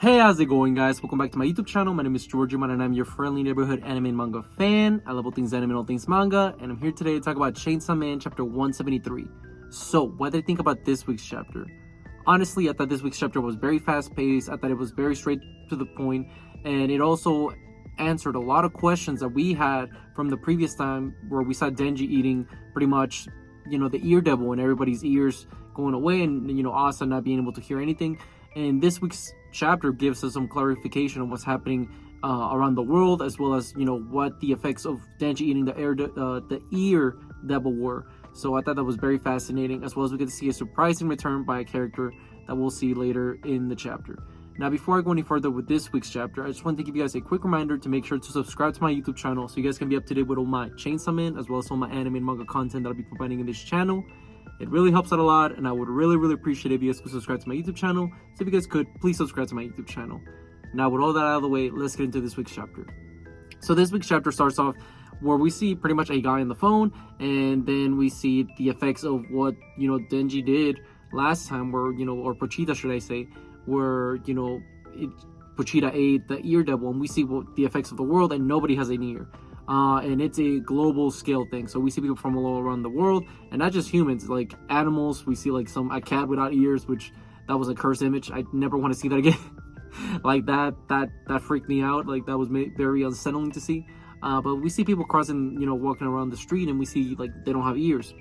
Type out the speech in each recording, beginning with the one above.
Hey, how's it going, guys? Welcome back to my YouTube channel. My name is George and I'm your friendly neighborhood anime and manga fan. I love all things anime and all things manga, and I'm here today to talk about Chainsaw Man chapter 173. So, what did I think about this week's chapter? Honestly, I thought this week's chapter was very fast-paced. I thought it was very straight to the point, and it also answered a lot of questions that we had from the previous time where we saw Denji eating pretty much, the ear devil and everybody's ears going away, and, Asa not being able to hear anything. And this week's chapter gives us some clarification on what's happening around the world, as well as what the effects of Denji eating the ear devil were. So I thought that was very fascinating, as well as we get to see a surprising return by a character that we'll see later in the chapter. Now, before I go any further with this week's chapter, I just want to give you guys a quick reminder to make sure to subscribe to my YouTube channel so you guys can be up to date with all my Chainsaw Man, as well as all my anime and manga content that I'll be providing in this channel. It really helps out a lot, and I would really appreciate it if you guys could subscribe to my YouTube channel. So if you guys could, please subscribe to my YouTube channel. Now, with all that out of the way, let's get into this week's chapter. So this week's chapter starts off where we see pretty much a guy on the phone, and then we see the effects of what, Denji did last time, where, or Pochita, should I say, where, Pochita ate the ear devil, and we see what the effects of the world, and nobody has an ear. And it's a global scale thing. So we see people from all around the world, and not just humans, like animals. We see like a cat without ears, which that was a cursed image. I never want to see that again. Like that freaked me out. Like that was very unsettling to see. But we see people crossing, walking around the street, and we see like they don't have ears.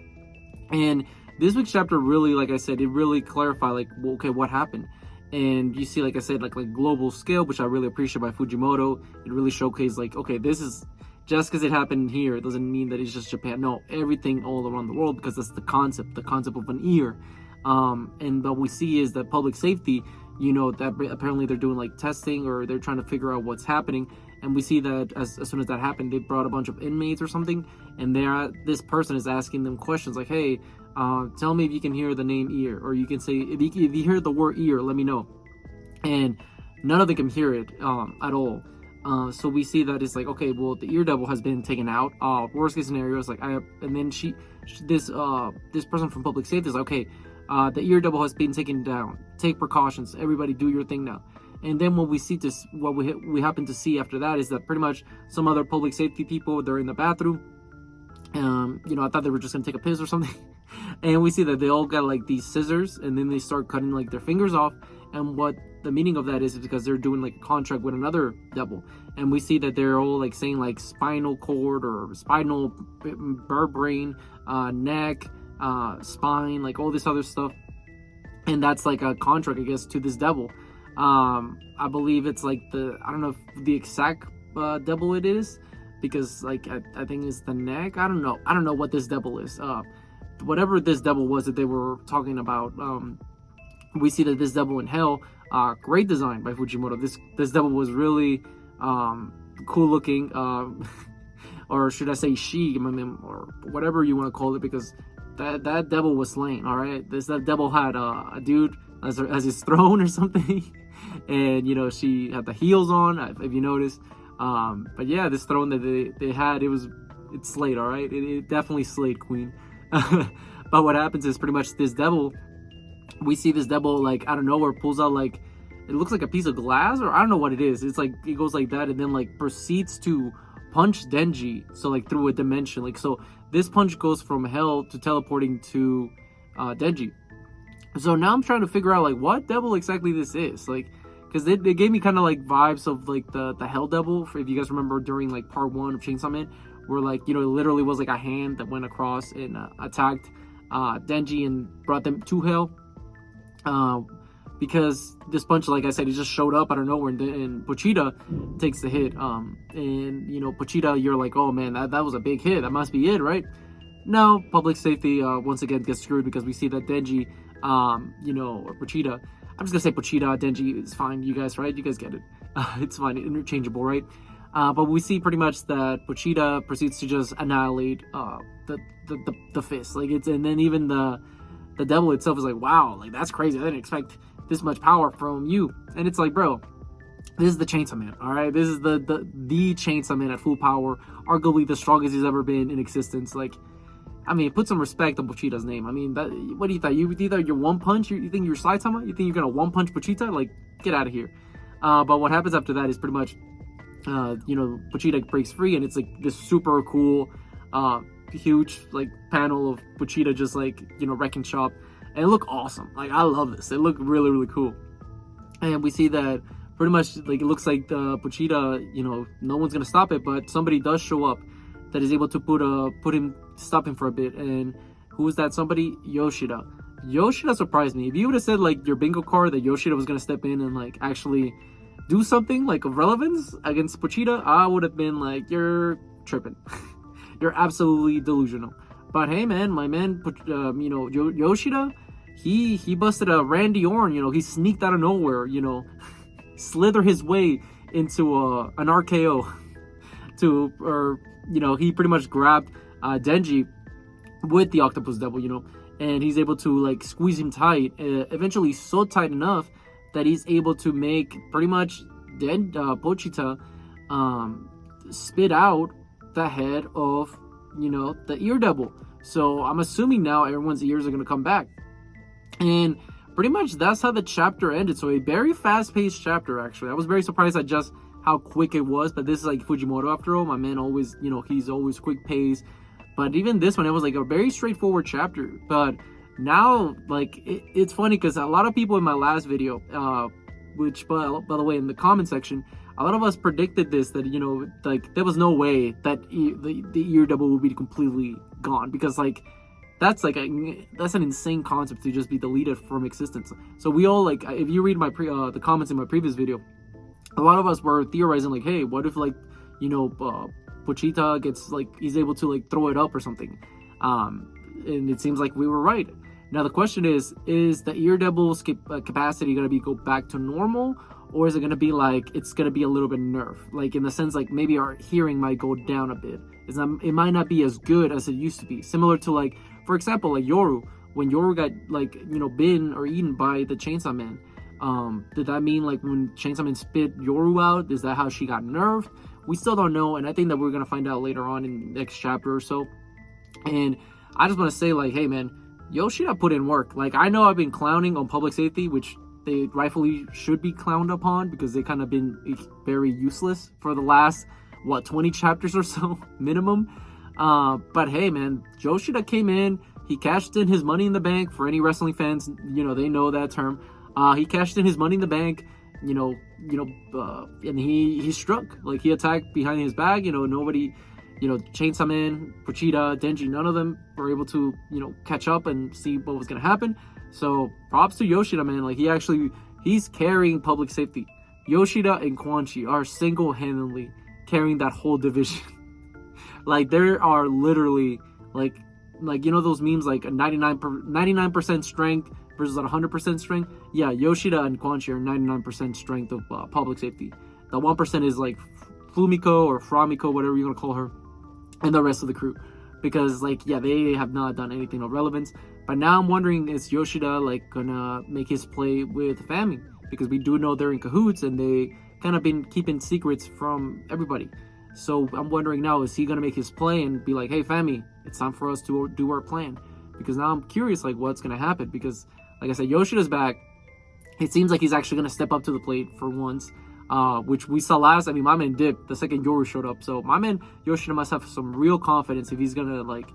And this week's chapter really, like I said, it really clarified like, well, okay, what happened. And you see, like I said, like global scale, which I really appreciate by Fujimoto. It really showcased like, okay, this is just because it happened here, it doesn't mean that it's just Japan. No, everything all around the world, because that's the concept of an ear. And what we see is that public safety, that apparently they're doing like testing, or they're trying to figure out what's happening. And we see that as soon as that happened, they brought a bunch of inmates or something, and this person is asking them questions like, hey, tell me if you can hear the name ear, or you can say, if you hear the word ear, let me know. And none of them can hear it at all. So we see that it's like, okay, well, the ear devil has been taken out. Worst case scenario is like, and then this person from public safety is like, okay, the ear devil has been taken down. Take precautions. Everybody, do your thing now. And then what we happen to see after that is that pretty much some other public safety people, they're in the bathroom. I thought they were just gonna take a piss or something. And we see that they all got like these scissors, and then they start cutting like their fingers off. And what the meaning of that is because they're doing like a contract with another devil. And we see that they're all like saying like spinal cord or spinal bird brain, neck, spine, like all this other stuff. And that's like a contract, I guess, to this devil. I believe it's like I don't know if the exact devil it is, because like I think it's the neck. I don't know what this devil is. Whatever this devil was that they were talking about, we see that this devil in hell, great design by Fujimoto. This devil was really cool looking, or should I say she, or whatever you want to call it, because that devil was slain. All right, that devil had a dude as his throne or something, and she had the heels on, if you notice. But yeah, this throne that they had, it's slayed. All right, it definitely slayed Queen. But what happens is pretty much this devil, we see this devil like out of nowhere pulls out like, it looks like a piece of glass, or I don't know what it is. It's like it goes like that, and then like proceeds to punch Denji, so like through a dimension. Like, so this punch goes from hell to teleporting to Denji. So now I'm trying to figure out like what devil exactly this is, like, because they gave me kind of like vibes of like the hell devil, if you guys remember during like part 1 of Chainsaw Man, where like it literally was like a hand that went across and attacked Denji and brought them to hell. Because this punch, like I said, it just showed up out of nowhere, and Pochita takes the hit. And Pochita, you're like, oh man, that was a big hit. That must be it, right? No, public safety once again gets screwed, because we see that Denji, or Pochita. I'm just gonna say Pochita, Denji is fine. You guys, right? You guys get it. It's fine, interchangeable, right? But we see pretty much that Pochita proceeds to just annihilate the fist. Like and then even the devil itself is like, wow, like that's crazy. I didn't expect this much power from you. And it's like, bro, this is the Chainsaw Man, all right? This is the Chainsaw Man at full power, arguably the strongest he's ever been in existence. Like, I mean, put some respect on Pochita's name. I mean, what do you thought? You thought you're one punch? You think you're Saitama? You think you're gonna one punch Pochita? Like, get out of here. But what happens after that is pretty much, Pochita breaks free, and it's like this super cool, huge like panel of Pochita just like wrecking shop, and it looked awesome. Like I love this. It looked really really cool, and we see that pretty much like it looks like the Pochita, no one's gonna stop it, but somebody does show up that is able to stop him for a bit. And who is that somebody? Yoshida. Yoshida surprised me. If you would have said like your bingo card that Yoshida was gonna step in and like actually do something like of relevance against Pochita, I would have been like, you're tripping. You're absolutely delusional. But hey man, my man, Yoshida, he busted a Randy Orton. He sneaked out of nowhere, slither his way into an RKO he pretty much grabbed Denji with the Octopus Devil, and he's able to like squeeze him tight, eventually so tight enough that he's able to make pretty much Pochita spit out the head of the ear devil. So I'm assuming now everyone's ears are going to come back, and pretty much that's how the chapter ended. So a very fast-paced chapter, actually. I was very surprised at just how quick it was, but this is like Fujimoto after all. My man always, he's always quick pace. But even this one, it was like a very straightforward chapter. But now, like, it's funny because a lot of people in my last video, which, by the way, in the comment section, a lot of us predicted this, that, like, there was no way that the ear devil would be completely gone. Because, like, that's an insane concept to just be deleted from existence. So we all, like, if you read my the comments in my previous video, a lot of us were theorizing, like, hey, what if, like, Pochita gets, like, he's able to, like, throw it up or something. And it seems like we were right. Now the question is the ear devil's capacity going to go back to normal, or is it going to be like it's going to be a little bit nerfed, like in the sense like maybe our hearing might go down a bit? It might not be as good as it used to be, similar to, like, for example, like Yoru, when Yoru got, like, bitten or eaten by the Chainsaw Man. Did that mean, like, when Chainsaw Man spit Yoru out, is that how she got nerfed? We still don't know, and I think that we're gonna find out later on in the next chapter or so. And I just want to say, like, hey man, Yoshida put in work. Like, I know I've been clowning on public safety, which they rightfully should be clowned upon because they kind of been very useless for the last 20 chapters or so minimum. But hey man, Yoshida came in, he cashed in his money in the bank. For any wrestling fans, they know that term. He cashed in his money in the bank, and he struck. Like, he attacked behind his back. Nobody, Chainsaw Man, Pochita, Denji, none of them were able to, catch up and see what was gonna happen. So props to Yoshida, man. Like, he's carrying public safety. Yoshida and Quan Chi are single-handedly carrying that whole division. Like, there are literally like those memes, like a 99% strength versus 100% strength. Yeah, Yoshida and Quan Chi are 99% strength of public safety. The 1% is like Fumiko or Framiko, whatever you're gonna call her, and the rest of the crew. Because, like, yeah, they have not done anything of relevance. But now I'm wondering, is Yoshida, like, gonna make his play with Fami? Because we do know they're in cahoots and they kind of been keeping secrets from everybody. So I'm wondering now, is he gonna make his play and be like, hey Fami, it's time for us to do our plan? Because now I'm curious, like, what's gonna happen. Because, like I said, Yoshida's back. It seems like he's actually gonna step up to the plate for once. Which we saw last. I mean, my man dipped the second Yoru showed up. So my man Yoshida must have some real confidence if he's gonna, like,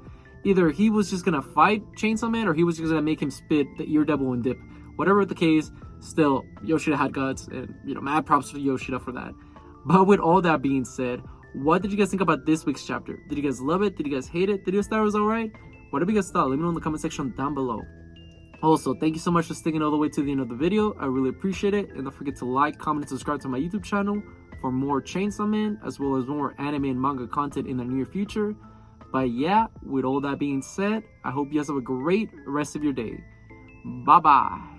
either he was just gonna fight Chainsaw Man or he was just gonna make him spit the ear devil and dip. Whatever the case, still Yoshida had guts, and mad props to Yoshida for that. But with all that being said, what did you guys think about this week's chapter? Did you guys love it? Did you guys hate it? Did you guys thought it was alright? Whatever you guys thought, let me know in the comment section down below. Also, thank you so much for sticking all the way to the end of the video. I really appreciate it. And don't forget to like, comment, and subscribe to my YouTube channel for more Chainsaw Man, as well as more anime and manga content in the near future. But yeah, with all that being said, I hope you guys have a great rest of your day. Bye-bye.